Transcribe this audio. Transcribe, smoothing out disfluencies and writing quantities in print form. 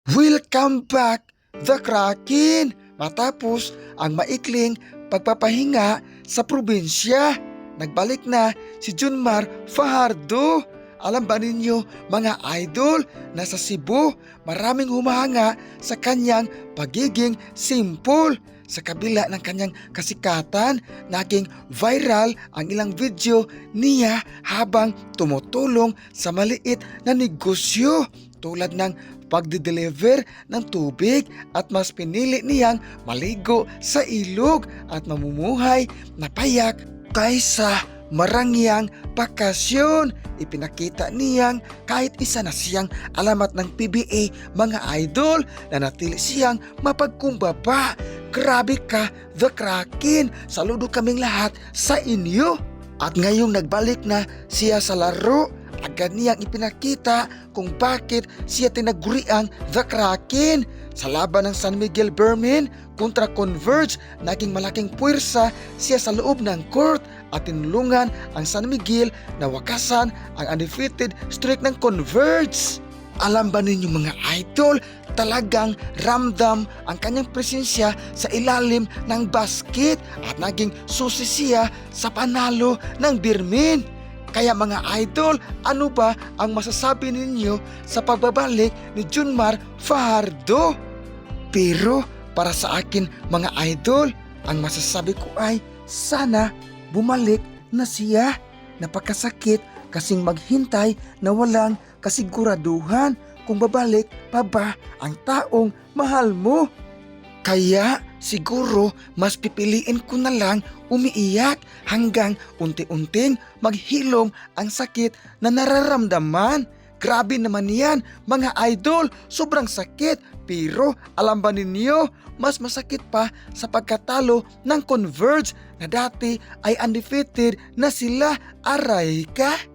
Welcome back, The Kraken! Matapos ang maikling pagpapahinga sa probinsya, nagbalik na si Junmar Fajardo. Alam ba ninyo mga idol na sa Cebu maraming humahanga sa kanyang pagiging simple. Sa kabila ng kanyang kasikatan, naging viral ang ilang video niya habang tumutulong sa maliit na negosyo tulad ng pagde-deliver ng tubig at mas pinili niyang maligo sa ilog at mamumuhay na payak kaysa marangyang bakasyon. Ipinakita niyang kahit isa na siyang alamat ng PBA mga idol na natili siyang mapagkumbaba. Grabe ka, The Kraken! Saludo kaming lahat sa inyo! At ngayong nagbalik na siya sa laro, agad niyang ipinakita kung bakit siya tinaguriang The Kraken. Sa laban ng San Miguel Bermin kontra Converge, naging malaking puwersa siya sa loob ng court at tinulungan ang San Miguel na wakasan ang undefeated streak ng Converge. Alam ba ninyo mga idol, talagang ramdam ang kanyang presensya sa ilalim ng basket at naging susi siya sa panalo ng Bermin. Kaya mga idol, ano ba ang masasabi ninyo sa pagbabalik ni Junmar Fajardo? Pero para sa akin mga idol, ang masasabi ko ay sana bumalik na siya. Napakasakit kasing maghintay na walang kasiguraduhan kung babalik pa ba ang taong mahal mo. Kaya siguro mas pipiliin ko na lang umiiyak hanggang unti-unting maghilom ang sakit na nararamdaman. Grabe naman yan mga idol, sobrang sakit. Pero alam ba ninyo, mas masakit pa sa pagkatalo ng Converge na dati ay undefeated na sila. Aray ka!